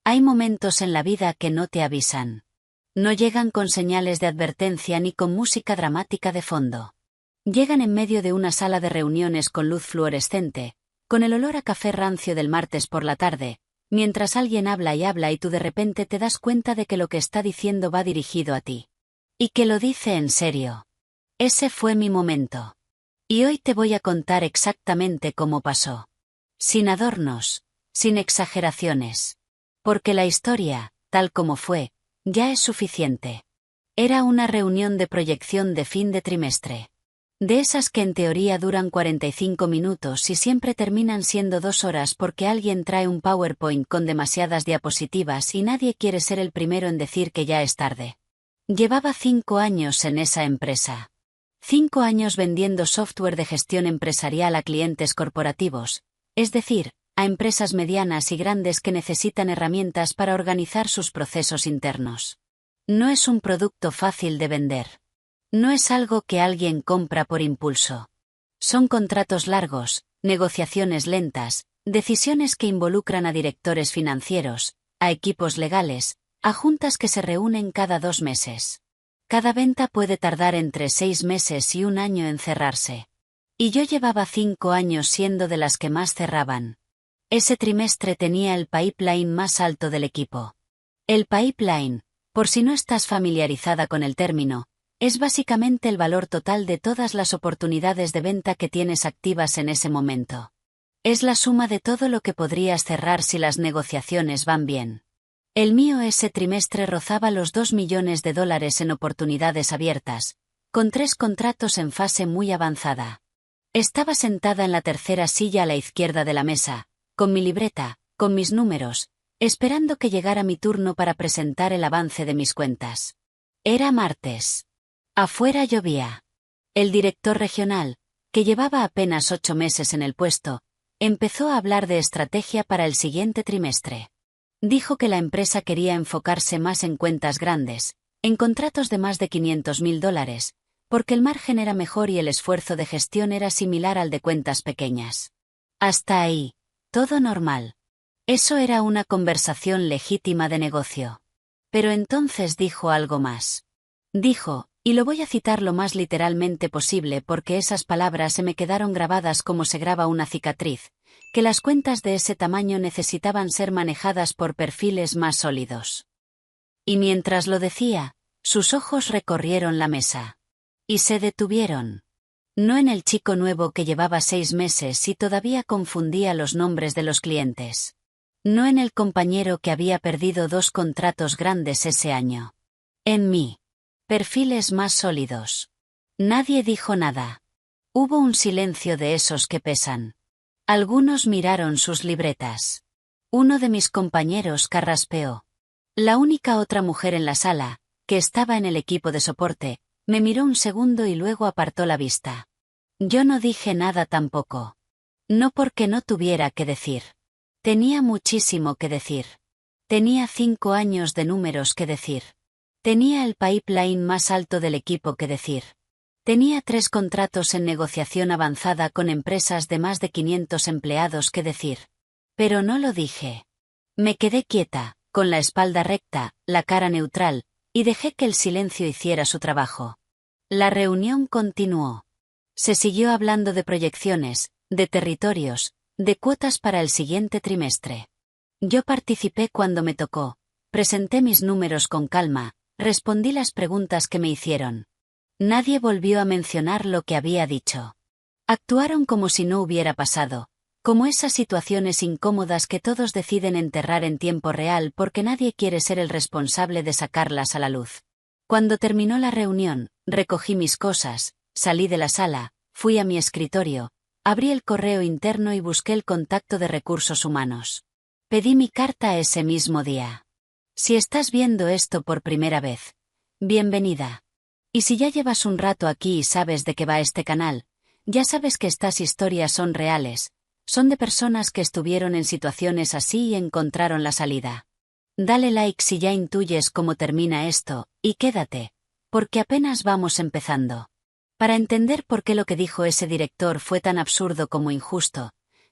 Hay momentos en la vida que no te avisan. No llegan con señales de advertencia ni con música dramática de fondo. Llegan en medio de una sala de reuniones con luz fluorescente, con el olor a café rancio del martes por la tarde, mientras alguien habla y tú de repente te das cuenta de que lo que está diciendo va dirigido a ti. Y que lo dice en serio. Ese fue mi momento. Y hoy te voy a contar exactamente cómo pasó. Sin adornos, sin exageraciones. Porque la historia, tal como fue, ya es suficiente. Era una reunión de proyección de fin de trimestre. De esas que en teoría duran 45 minutos y siempre terminan siendo 2 horas porque alguien trae un PowerPoint con demasiadas diapositivas y nadie quiere ser el primero en decir que ya es tarde. Llevaba 5 años en esa empresa. 5 años vendiendo software de gestión empresarial a clientes corporativos, es decir, a empresas medianas y grandes que necesitan herramientas para organizar sus procesos internos. No es un producto fácil de vender. No es algo que alguien compra por impulso. Son contratos largos, negociaciones lentas, decisiones que involucran a directores financieros, a equipos legales, a juntas que se reúnen cada 2 meses. Cada venta puede tardar entre 6 meses y 1 año en cerrarse. Y yo llevaba 5 años siendo de las que más cerraban. Ese trimestre tenía el pipeline más alto del equipo. El pipeline, por si no estás familiarizada con el término, es básicamente el valor total de todas las oportunidades de venta que tienes activas en ese momento. Es la suma de todo lo que podrías cerrar si las negociaciones van bien. El mío ese trimestre rozaba los $2 millones en oportunidades abiertas, con 3 contratos en fase muy avanzada. Estaba sentada en la tercera silla a la izquierda de la mesa, con mi libreta, con mis números, esperando que llegara mi turno para presentar el avance de mis cuentas. Era martes. Afuera llovía. El director regional, que llevaba apenas 8 meses en el puesto, empezó a hablar de estrategia para el siguiente trimestre. Dijo que la empresa quería enfocarse más en cuentas grandes, en contratos de más de $500.000, porque el margen era mejor y el esfuerzo de gestión era similar al de cuentas pequeñas. Hasta ahí, todo normal. Eso era una conversación legítima de negocio. Pero entonces dijo algo más. Dijo, y lo voy a citar lo más literalmente posible porque esas palabras se me quedaron grabadas como se graba una cicatriz, que las cuentas de ese tamaño necesitaban ser manejadas por perfiles más sólidos. Y mientras lo decía, sus ojos recorrieron la mesa. Y se detuvieron. No en el chico nuevo que llevaba 6 meses y todavía confundía los nombres de los clientes. No en el compañero que había perdido 2 contratos grandes ese año. En mí. Perfiles más sólidos. Nadie dijo nada. Hubo un silencio de esos que pesan. Algunos miraron sus libretas. Uno de mis compañeros carraspeó. La única otra mujer en la sala, que estaba en el equipo de soporte, me miró un segundo y luego apartó la vista. Yo no dije nada tampoco. No porque no tuviera que decir. Tenía muchísimo que decir. Tenía 5 años de números que decir. Tenía el pipeline más alto del equipo que decir. Tenía 3 contratos en negociación avanzada con empresas de más de 500 empleados que decir. Pero no lo dije. Me quedé quieta, con la espalda recta, la cara neutral, y dejé que el silencio hiciera su trabajo. La reunión continuó. Se siguió hablando de proyecciones, de territorios, de cuotas para el siguiente trimestre. Yo participé cuando me tocó, presenté mis números con calma, respondí las preguntas que me hicieron. Nadie volvió a mencionar lo que había dicho. Actuaron como si no hubiera pasado, como esas situaciones incómodas que todos deciden enterrar en tiempo real porque nadie quiere ser el responsable de sacarlas a la luz. Cuando terminó la reunión, recogí mis cosas, salí de la sala, fui a mi escritorio, abrí el correo interno y busqué el contacto de recursos humanos. Pedí mi carta ese mismo día. Si estás viendo esto por primera vez, bienvenida. Y si ya llevas un rato aquí y sabes de qué va este canal, ya sabes que estas historias son reales, son de personas que estuvieron en situaciones así y encontraron la salida. Dale like si ya intuyes cómo termina esto, y quédate, porque apenas vamos empezando. Para entender por qué lo que dijo ese director fue tan absurdo como injusto,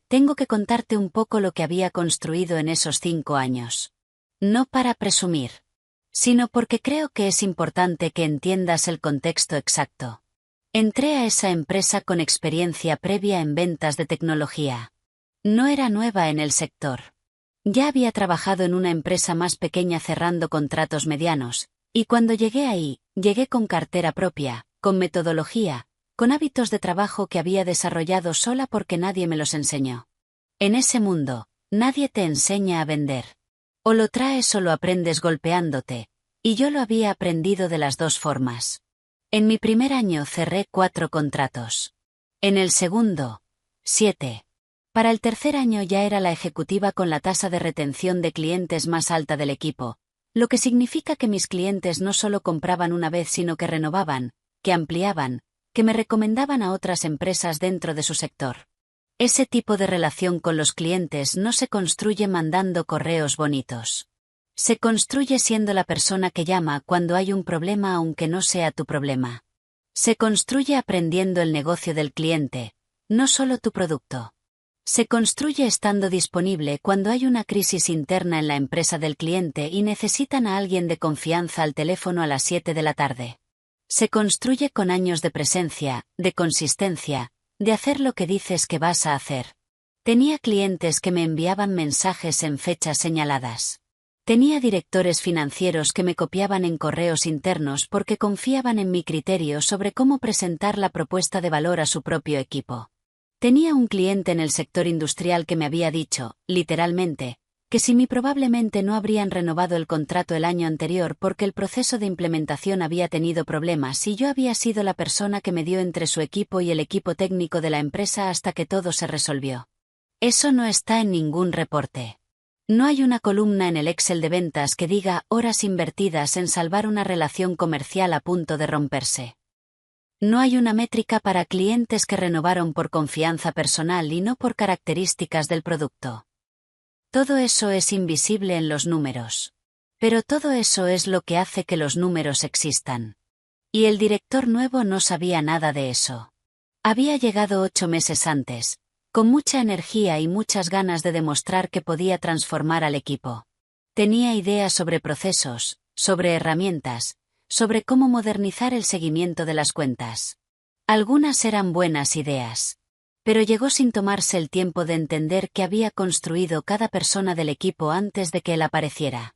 tengo que contarte un poco lo que había construido en esos 5 años. No para presumir, sino porque creo que es importante que entiendas el contexto exacto. Entré a esa empresa con experiencia previa en ventas de tecnología. No era nueva en el sector. Ya había trabajado en una empresa más pequeña cerrando contratos medianos, y cuando llegué ahí, llegué con cartera propia, con metodología, con hábitos de trabajo que había desarrollado sola porque nadie me los enseñó. En ese mundo, nadie te enseña a vender. O lo traes o lo aprendes golpeándote, y yo lo había aprendido de las dos formas. En mi primer año cerré 4 contratos. En el segundo, 7. Para el tercer año ya era la ejecutiva con la tasa de retención de clientes más alta del equipo, lo que significa que mis clientes no solo compraban una vez sino que renovaban, que ampliaban, que me recomendaban a otras empresas dentro de su sector. Ese tipo de relación con los clientes no se construye mandando correos bonitos. Se construye siendo la persona que llama cuando hay un problema aunque no sea tu problema. Se construye aprendiendo el negocio del cliente, no solo tu producto. Se construye estando disponible cuando hay una crisis interna en la empresa del cliente y necesitan a alguien de confianza al teléfono a las 7 de la tarde. Se construye con años de presencia, de consistencia, de hacer lo que dices que vas a hacer. Tenía clientes que me enviaban mensajes en fechas señaladas. Tenía directores financieros que me copiaban en correos internos porque confiaban en mi criterio sobre cómo presentar la propuesta de valor a su propio equipo. Tenía un cliente en el sector industrial que me había dicho, literalmente, que si muy probablemente no habrían renovado el contrato el año anterior porque el proceso de implementación había tenido problemas y yo había sido la persona que medió entre su equipo y el equipo técnico de la empresa hasta que todo se resolvió. Eso no está en ningún reporte. No hay una columna en el Excel de ventas que diga horas invertidas en salvar una relación comercial a punto de romperse. No hay una métrica para clientes que renovaron por confianza personal y no por características del producto. Todo eso es invisible en los números. Pero todo eso es lo que hace que los números existan. Y el director nuevo no sabía nada de eso. Había llegado 8 meses antes, con mucha energía y muchas ganas de demostrar que podía transformar al equipo. Tenía ideas sobre procesos, sobre herramientas, sobre cómo modernizar el seguimiento de las cuentas. Algunas eran buenas ideas. Pero llegó sin tomarse el tiempo de entender que había construido cada persona del equipo antes de que él apareciera.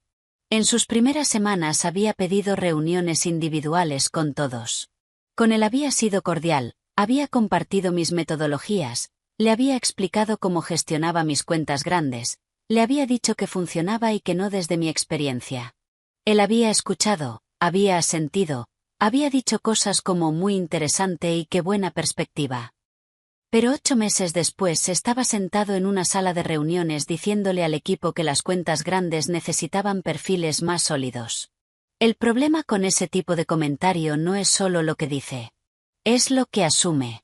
En sus primeras semanas había pedido reuniones individuales con todos. Con él había sido cordial, había compartido mis metodologías, le había explicado cómo gestionaba mis cuentas grandes, le había dicho que funcionaba y que no desde mi experiencia. Él había escuchado, había asentido, había dicho cosas como muy interesante y qué buena perspectiva. Pero 8 meses después estaba sentado en una sala de reuniones diciéndole al equipo que las cuentas grandes necesitaban perfiles más sólidos. El problema con ese tipo de comentario no es solo lo que dice. Es lo que asume.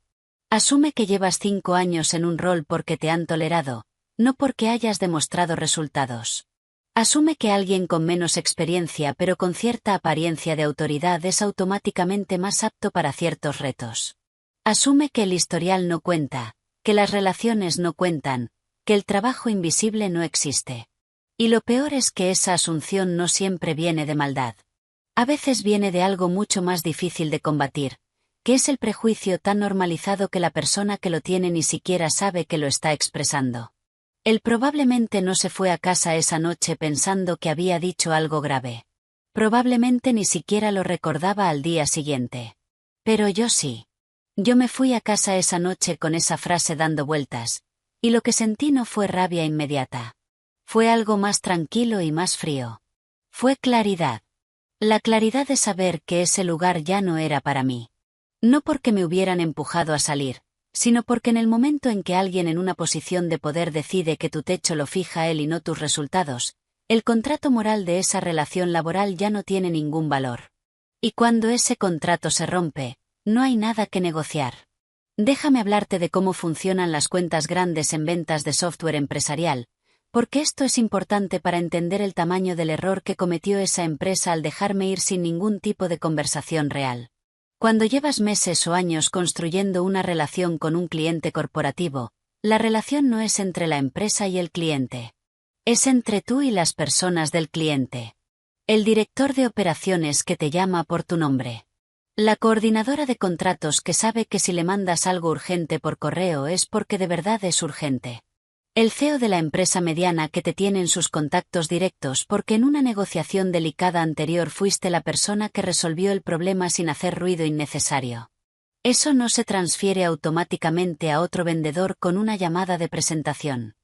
Asume que llevas 5 años en un rol porque te han tolerado, no porque hayas demostrado resultados. Asume que alguien con menos experiencia pero con cierta apariencia de autoridad es automáticamente más apto para ciertos retos. Asume que el historial no cuenta, que las relaciones no cuentan, que el trabajo invisible no existe. Y lo peor es que esa asunción no siempre viene de maldad. A veces viene de algo mucho más difícil de combatir, que es el prejuicio tan normalizado que la persona que lo tiene ni siquiera sabe que lo está expresando. Él probablemente no se fue a casa esa noche pensando que había dicho algo grave. Probablemente ni siquiera lo recordaba al día siguiente. Pero yo sí. Yo me fui a casa esa noche con esa frase dando vueltas, y lo que sentí no fue rabia inmediata. Fue algo más tranquilo y más frío. Fue claridad. La claridad de saber que ese lugar ya no era para mí. No porque me hubieran empujado a salir, sino porque en el momento en que alguien en una posición de poder decide que tu techo lo fija él y no tus resultados, el contrato moral de esa relación laboral ya no tiene ningún valor. Y cuando ese contrato se rompe, no hay nada que negociar. Déjame hablarte de cómo funcionan las cuentas grandes en ventas de software empresarial, porque esto es importante para entender el tamaño del error que cometió esa empresa al dejarme ir sin ningún tipo de conversación real. Cuando llevas meses o años construyendo una relación con un cliente corporativo, la relación no es entre la empresa y el cliente. Es entre tú y las personas del cliente. El director de operaciones que te llama por tu nombre. La coordinadora de contratos que sabe que si le mandas algo urgente por correo es porque de verdad es urgente. El CEO de la empresa mediana que te tiene en sus contactos directos porque en una negociación delicada anterior fuiste la persona que resolvió el problema sin hacer ruido innecesario. Eso no se transfiere automáticamente a otro vendedor con una llamada de presentación.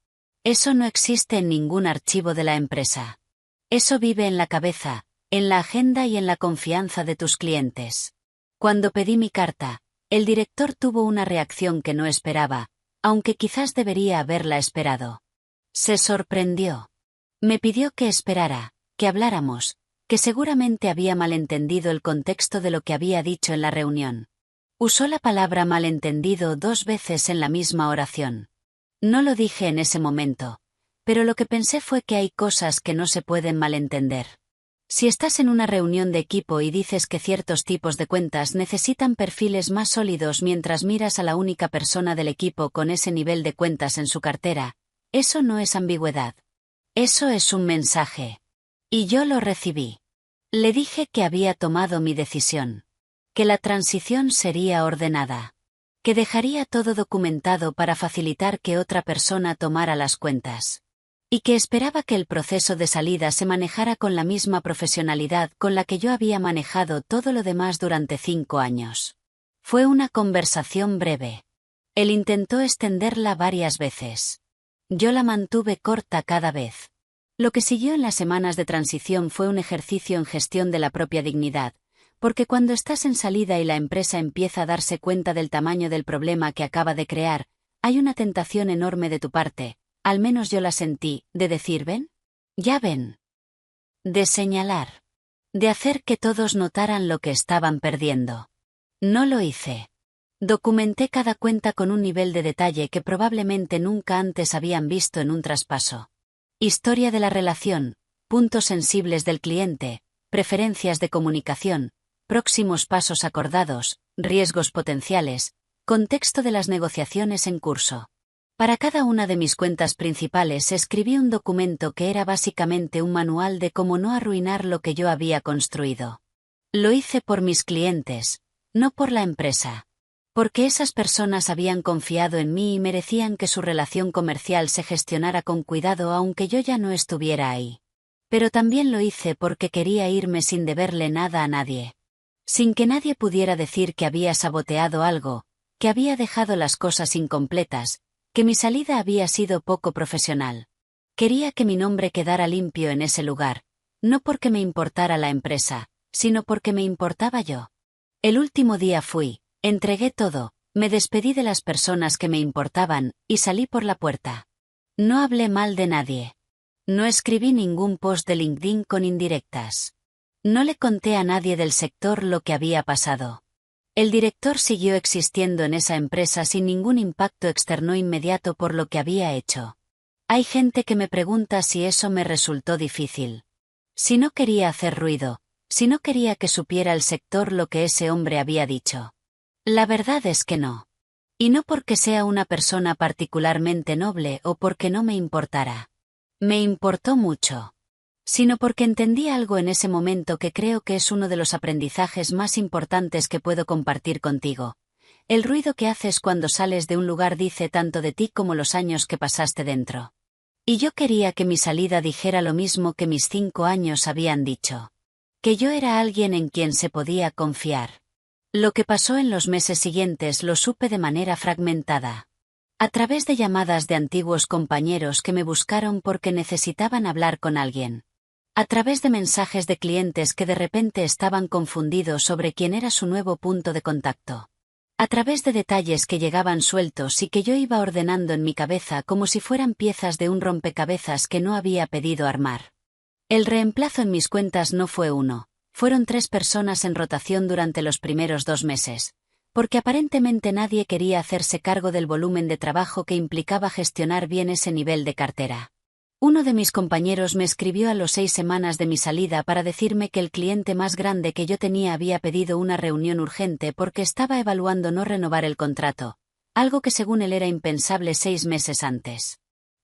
Eso no existe en ningún archivo de la empresa. Eso vive en la cabeza, en la agenda y en la confianza de tus clientes. Cuando pedí mi carta, el director tuvo una reacción que no esperaba, aunque quizás debería haberla esperado. Se sorprendió. Me pidió que esperara, que habláramos, que seguramente había malentendido el contexto de lo que había dicho en la reunión. Usó la palabra malentendido 2 veces en la misma oración. No lo dije en ese momento, pero lo que pensé fue que hay cosas que no se pueden malentender. Si estás en una reunión de equipo y dices que ciertos tipos de cuentas necesitan perfiles más sólidos mientras miras a la única persona del equipo con ese nivel de cuentas en su cartera, eso no es ambigüedad. Eso es un mensaje. Y yo lo recibí. Le dije que había tomado mi decisión. Que la transición sería ordenada. Que dejaría todo documentado para facilitar que otra persona tomara las cuentas. Y que esperaba que el proceso de salida se manejara con la misma profesionalidad con la que yo había manejado todo lo demás durante 5 años. Fue una conversación breve. Él intentó extenderla varias veces. Yo la mantuve corta cada vez. Lo que siguió en las semanas de transición fue un ejercicio en gestión de la propia dignidad, porque cuando estás en salida y la empresa empieza a darse cuenta del tamaño del problema que acaba de crear, hay una tentación enorme de tu parte, al menos yo la sentí, de decir ven, ya ven. De señalar. De hacer que todos notaran lo que estaban perdiendo. No lo hice. Documenté cada cuenta con un nivel de detalle que probablemente nunca antes habían visto en un traspaso. Historia de la relación, puntos sensibles del cliente, preferencias de comunicación, próximos pasos acordados, riesgos potenciales, contexto de las negociaciones en curso. Para cada una de mis cuentas principales escribí un documento que era básicamente un manual de cómo no arruinar lo que yo había construido. Lo hice por mis clientes, no por la empresa. Porque esas personas habían confiado en mí y merecían que su relación comercial se gestionara con cuidado aunque yo ya no estuviera ahí. Pero también lo hice porque quería irme sin deberle nada a nadie. Sin que nadie pudiera decir que había saboteado algo, que había dejado las cosas incompletas, que mi salida había sido poco profesional. Quería que mi nombre quedara limpio en ese lugar, no porque me importara la empresa, sino porque me importaba yo. El último día fui, entregué todo, me despedí de las personas que me importaban, y salí por la puerta. No hablé mal de nadie. No escribí ningún post de LinkedIn con indirectas. No le conté a nadie del sector lo que había pasado. El director siguió existiendo en esa empresa sin ningún impacto externo inmediato por lo que había hecho. Hay gente que me pregunta si eso me resultó difícil. Si no quería hacer ruido, si no quería que supiera el sector lo que ese hombre había dicho. La verdad es que no. Y no porque sea una persona particularmente noble o porque no me importara. Me importó mucho. Sino porque entendí algo en ese momento que creo que es uno de los aprendizajes más importantes que puedo compartir contigo. El ruido que haces cuando sales de un lugar dice tanto de ti como los años que pasaste dentro. Y yo quería que mi salida dijera lo mismo que mis 5 años habían dicho. Que yo era alguien en quien se podía confiar. Lo que pasó en los meses siguientes lo supe de manera fragmentada. A través de llamadas de antiguos compañeros que me buscaron porque necesitaban hablar con alguien. A través de mensajes de clientes que de repente estaban confundidos sobre quién era su nuevo punto de contacto. A través de detalles que llegaban sueltos y que yo iba ordenando en mi cabeza como si fueran piezas de un rompecabezas que no había pedido armar. El reemplazo en mis cuentas no fue uno, fueron 3 personas en rotación durante los primeros 2 meses, porque aparentemente nadie quería hacerse cargo del volumen de trabajo que implicaba gestionar bien ese nivel de cartera. Uno de mis compañeros me escribió a los 6 semanas de mi salida para decirme que el cliente más grande que yo tenía había pedido una reunión urgente porque estaba evaluando no renovar el contrato, algo que según él era impensable 6 meses antes.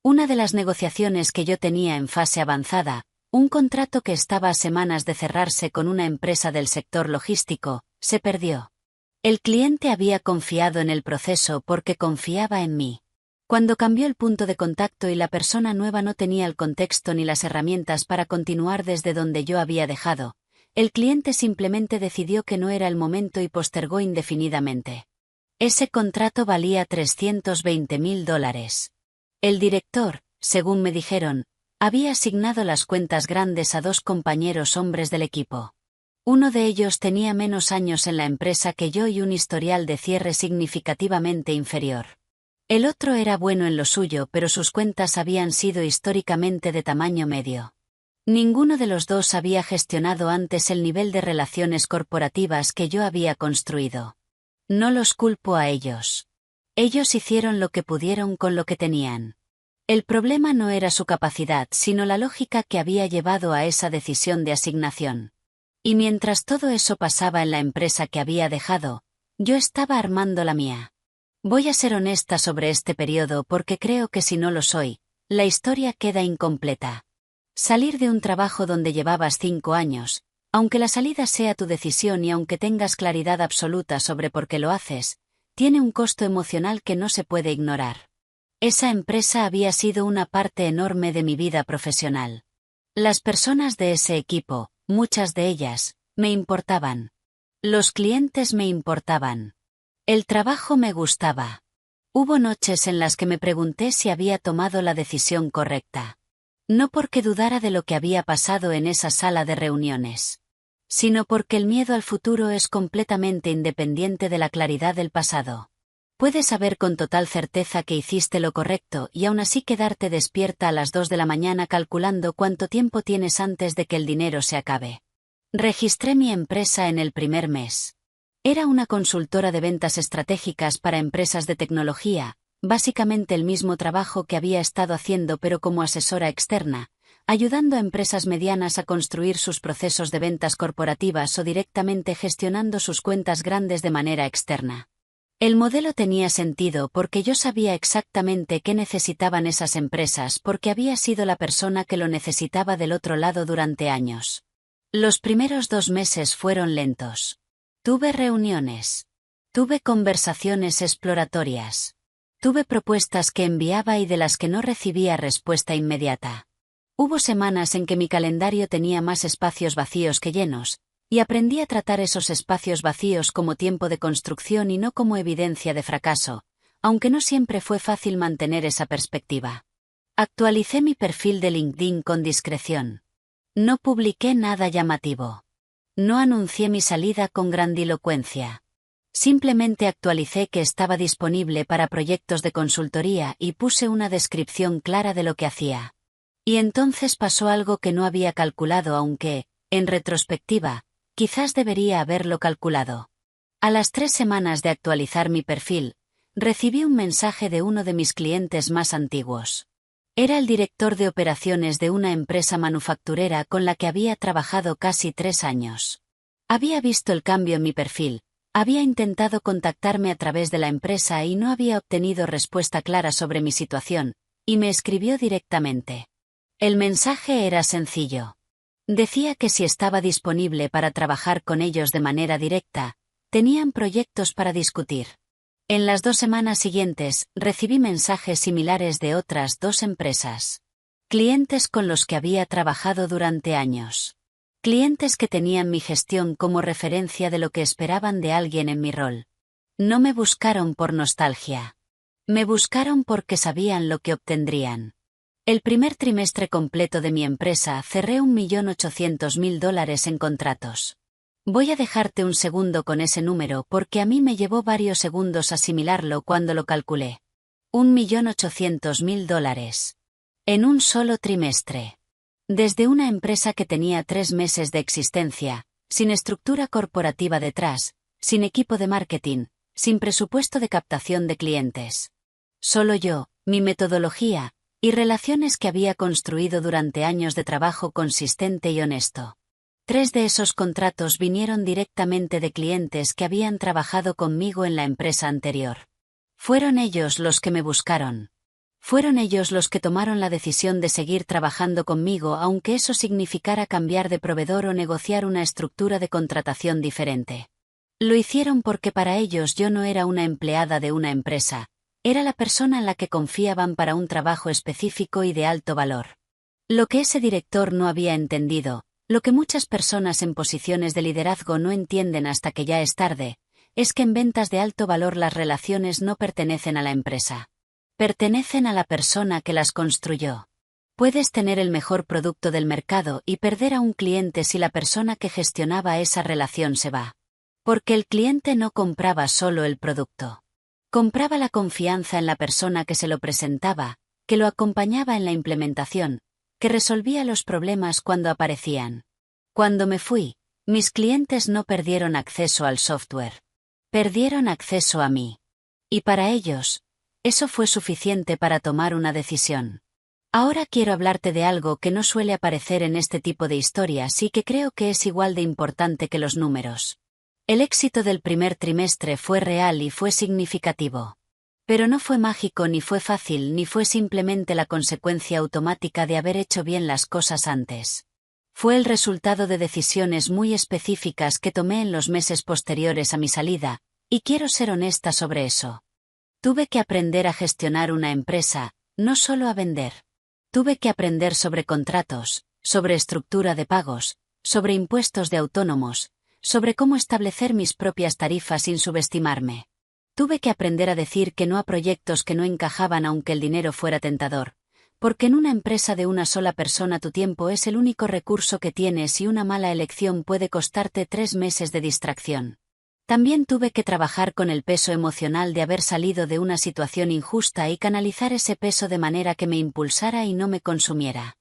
Una de las negociaciones que yo tenía en fase avanzada, un contrato que estaba a semanas de cerrarse con una empresa del sector logístico, se perdió. El cliente había confiado en el proceso porque confiaba en mí. Cuando cambió el punto de contacto y la persona nueva no tenía el contexto ni las herramientas para continuar desde donde yo había dejado, el cliente simplemente decidió que no era el momento y postergó indefinidamente. Ese contrato valía $320.000. El director, según me dijeron, había asignado las cuentas grandes a 2 compañeros hombres del equipo. Uno de ellos tenía menos años en la empresa que yo y un historial de cierre significativamente inferior. El otro era bueno en lo suyo, pero sus cuentas habían sido históricamente de tamaño medio. Ninguno de los dos había gestionado antes el nivel de relaciones corporativas que yo había construido. No los culpo a ellos. Ellos hicieron lo que pudieron con lo que tenían. El problema no era su capacidad, sino la lógica que había llevado a esa decisión de asignación. Y mientras todo eso pasaba en la empresa que había dejado, yo estaba armando la mía. Voy a ser honesta sobre este periodo porque creo que si no lo soy, la historia queda incompleta. Salir de un trabajo donde llevabas 5 años, aunque la salida sea tu decisión y aunque tengas claridad absoluta sobre por qué lo haces, tiene un costo emocional que no se puede ignorar. Esa empresa había sido una parte enorme de mi vida profesional. Las personas de ese equipo, muchas de ellas, me importaban. Los clientes me importaban. El trabajo me gustaba. Hubo noches en las que me pregunté si había tomado la decisión correcta. No porque dudara de lo que había pasado en esa sala de reuniones, sino porque el miedo al futuro es completamente independiente de la claridad del pasado. Puedes saber con total certeza que hiciste lo correcto y aún así quedarte despierta a las 2 de la mañana calculando cuánto tiempo tienes antes de que el dinero se acabe. Registré mi empresa en el primer mes. Era una consultora de ventas estratégicas para empresas de tecnología, básicamente el mismo trabajo que había estado haciendo pero como asesora externa, ayudando a empresas medianas a construir sus procesos de ventas corporativas o directamente gestionando sus cuentas grandes de manera externa. El modelo tenía sentido porque yo sabía exactamente qué necesitaban esas empresas porque había sido la persona que lo necesitaba del otro lado durante años. Los primeros 2 meses fueron lentos. Tuve reuniones. Tuve conversaciones exploratorias. Tuve propuestas que enviaba y de las que no recibía respuesta inmediata. Hubo semanas en que mi calendario tenía más espacios vacíos que llenos, y aprendí a tratar esos espacios vacíos como tiempo de construcción y no como evidencia de fracaso, aunque no siempre fue fácil mantener esa perspectiva. Actualicé mi perfil de LinkedIn con discreción. No publiqué nada llamativo. No anuncié mi salida con grandilocuencia. Simplemente actualicé que estaba disponible para proyectos de consultoría y puse una descripción clara de lo que hacía. Y entonces pasó algo que no había calculado aunque, en retrospectiva, quizás debería haberlo calculado. A las 3 semanas de actualizar mi perfil, recibí un mensaje de uno de mis clientes más antiguos. Era el director de operaciones de una empresa manufacturera con la que había trabajado casi 3 años. Había visto el cambio en mi perfil, había intentado contactarme a través de la empresa y no había obtenido respuesta clara sobre mi situación, y me escribió directamente. El mensaje era sencillo. Decía que si estaba disponible para trabajar con ellos de manera directa, tenían proyectos para discutir. En las 2 semanas siguientes, recibí mensajes similares de otras 2 empresas. Clientes con los que había trabajado durante años. Clientes que tenían mi gestión como referencia de lo que esperaban de alguien en mi rol. No me buscaron por nostalgia. Me buscaron porque sabían lo que obtendrían. El primer trimestre completo de mi empresa cerré $1.800.000 en contratos. Voy a dejarte un segundo con ese número porque a mí me llevó varios segundos asimilarlo cuando lo calculé. $1.800.000. En un solo trimestre. Desde una empresa que tenía 3 meses de existencia, sin estructura corporativa detrás, sin equipo de marketing, sin presupuesto de captación de clientes. Solo yo, mi metodología, y relaciones que había construido durante años de trabajo consistente y honesto. 3 de esos contratos vinieron directamente de clientes que habían trabajado conmigo en la empresa anterior. Fueron ellos los que me buscaron. Fueron ellos los que tomaron la decisión de seguir trabajando conmigo aunque eso significara cambiar de proveedor o negociar una estructura de contratación diferente. Lo hicieron porque para ellos yo no era una empleada de una empresa, era la persona en la que confiaban para un trabajo específico y de alto valor. Lo que ese director no había entendido, lo que muchas personas en posiciones de liderazgo no entienden hasta que ya es tarde, es que en ventas de alto valor las relaciones no pertenecen a la empresa. Pertenecen a la persona que las construyó. Puedes tener el mejor producto del mercado y perder a un cliente si la persona que gestionaba esa relación se va. Porque el cliente no compraba solo el producto. Compraba la confianza en la persona que se lo presentaba, que lo acompañaba en la implementación, que resolvía los problemas cuando aparecían. Cuando me fui, mis clientes no perdieron acceso al software. Perdieron acceso a mí. Y para ellos, eso fue suficiente para tomar una decisión. Ahora quiero hablarte de algo que no suele aparecer en este tipo de historias y que creo que es igual de importante que los números. El éxito del primer trimestre fue real y fue significativo. Pero no fue mágico ni fue fácil ni fue simplemente la consecuencia automática de haber hecho bien las cosas antes. Fue el resultado de decisiones muy específicas que tomé en los meses posteriores a mi salida, y quiero ser honesta sobre eso. Tuve que aprender a gestionar una empresa, no solo a vender. Tuve que aprender sobre contratos, sobre estructura de pagos, sobre impuestos de autónomos, sobre cómo establecer mis propias tarifas sin subestimarme. Tuve que aprender a decir que no a proyectos que no encajaban aunque el dinero fuera tentador, porque en una empresa de una sola persona tu tiempo es el único recurso que tienes y una mala elección puede costarte 3 meses de distracción. También tuve que trabajar con el peso emocional de haber salido de una situación injusta y canalizar ese peso de manera que me impulsara y no me consumiera.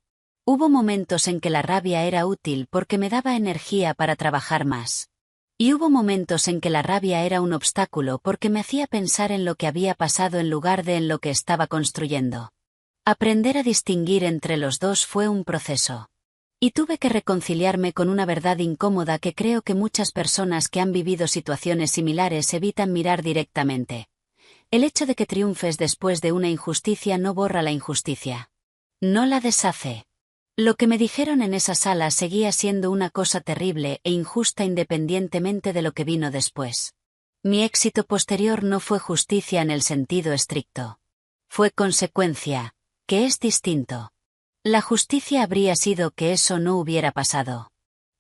Hubo momentos en que la rabia era útil porque me daba energía para trabajar más. Y hubo momentos en que la rabia era un obstáculo porque me hacía pensar en lo que había pasado en lugar de en lo que estaba construyendo. Aprender a distinguir entre los dos fue un proceso. Y tuve que reconciliarme con una verdad incómoda que creo que muchas personas que han vivido situaciones similares evitan mirar directamente. El hecho de que triunfes después de una injusticia no borra la injusticia. No la deshace. Lo que me dijeron en esa sala seguía siendo una cosa terrible e injusta independientemente de lo que vino después. Mi éxito posterior no fue justicia en el sentido estricto. Fue consecuencia, que es distinto. La justicia habría sido que eso no hubiera pasado.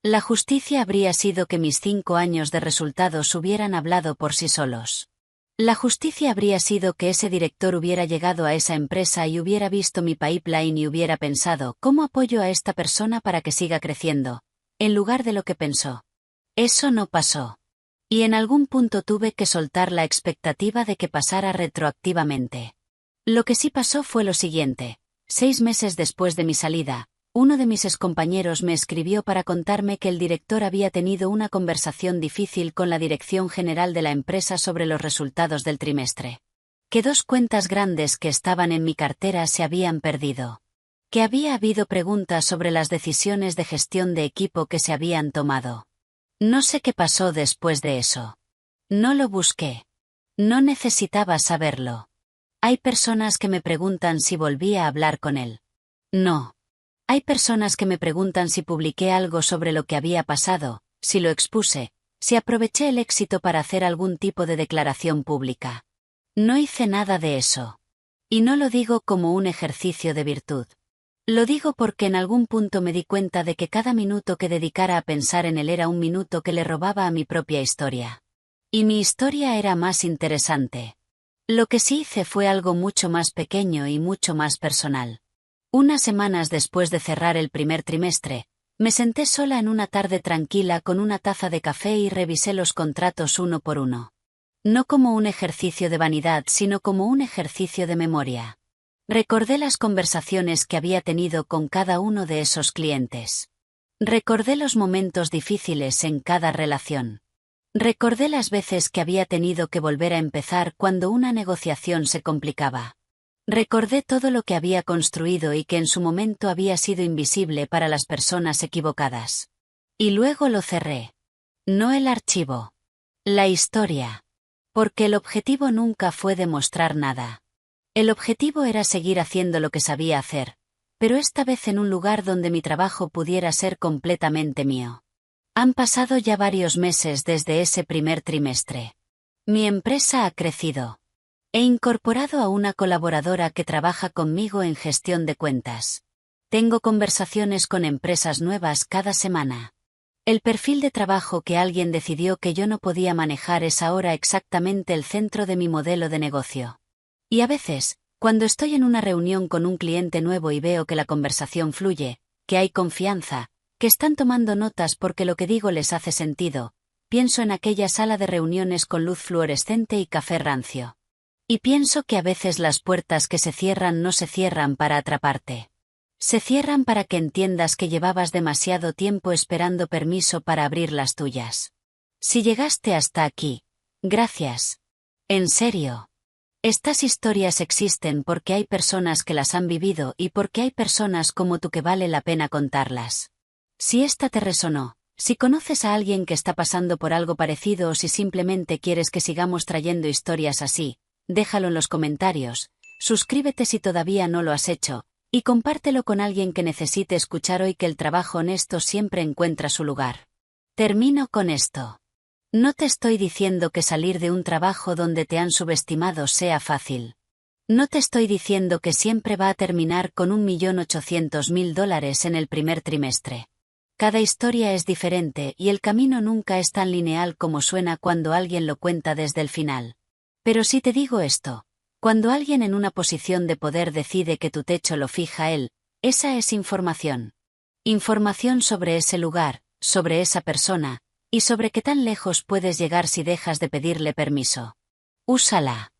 La justicia habría sido que mis 5 años de resultados hubieran hablado por sí solos. La justicia habría sido que ese director hubiera llegado a esa empresa y hubiera visto mi pipeline y hubiera pensado ¿cómo apoyo a esta persona para que siga creciendo?, en lugar de lo que pensó. Eso no pasó. Y en algún punto tuve que soltar la expectativa de que pasara retroactivamente. Lo que sí pasó fue lo siguiente. 6 meses después de mi salida, uno de mis excompañeros me escribió para contarme que el director había tenido una conversación difícil con la dirección general de la empresa sobre los resultados del trimestre. Que 2 cuentas grandes que estaban en mi cartera se habían perdido. Que había habido preguntas sobre las decisiones de gestión de equipo que se habían tomado. No sé qué pasó después de eso. No lo busqué. No necesitaba saberlo. Hay personas que me preguntan si volví a hablar con él. No. Hay personas que me preguntan si publiqué algo sobre lo que había pasado, si lo expuse, si aproveché el éxito para hacer algún tipo de declaración pública. No hice nada de eso. Y no lo digo como un ejercicio de virtud. Lo digo porque en algún punto me di cuenta de que cada minuto que dedicara a pensar en él era un minuto que le robaba a mi propia historia. Y mi historia era más interesante. Lo que sí hice fue algo mucho más pequeño y mucho más personal. Unas semanas después de cerrar el primer trimestre, me senté sola en una tarde tranquila con una taza de café y revisé los contratos uno por uno. No como un ejercicio de vanidad, sino como un ejercicio de memoria. Recordé las conversaciones que había tenido con cada uno de esos clientes. Recordé los momentos difíciles en cada relación. Recordé las veces que había tenido que volver a empezar cuando una negociación se complicaba. Recordé todo lo que había construido y que en su momento había sido invisible para las personas equivocadas. Y luego lo cerré. No el archivo. La historia. Porque el objetivo nunca fue demostrar nada. El objetivo era seguir haciendo lo que sabía hacer, pero esta vez en un lugar donde mi trabajo pudiera ser completamente mío. Han pasado ya varios meses desde ese primer trimestre. Mi empresa ha crecido. He incorporado a una colaboradora que trabaja conmigo en gestión de cuentas. Tengo conversaciones con empresas nuevas cada semana. El perfil de trabajo que alguien decidió que yo no podía manejar es ahora exactamente el centro de mi modelo de negocio. Y a veces, cuando estoy en una reunión con un cliente nuevo y veo que la conversación fluye, que hay confianza, que están tomando notas porque lo que digo les hace sentido, pienso en aquella sala de reuniones con luz fluorescente y café rancio. Y pienso que a veces las puertas que se cierran no se cierran para atraparte. Se cierran para que entiendas que llevabas demasiado tiempo esperando permiso para abrir las tuyas. Si llegaste hasta aquí, gracias. En serio. Estas historias existen porque hay personas que las han vivido y porque hay personas como tú que vale la pena contarlas. Si esta te resonó, si conoces a alguien que está pasando por algo parecido o si simplemente quieres que sigamos trayendo historias así, déjalo en los comentarios, suscríbete si todavía no lo has hecho, y compártelo con alguien que necesite escuchar hoy que el trabajo honesto siempre encuentra su lugar. Termino con esto. No te estoy diciendo que salir de un trabajo donde te han subestimado sea fácil. No te estoy diciendo que siempre va a terminar con $1.800.000 en el primer trimestre. Cada historia es diferente y el camino nunca es tan lineal como suena cuando alguien lo cuenta desde el final. Pero si te digo esto, cuando alguien en una posición de poder decide que tu techo lo fija él, esa es información. Información sobre ese lugar, sobre esa persona, y sobre qué tan lejos puedes llegar si dejas de pedirle permiso. Úsala.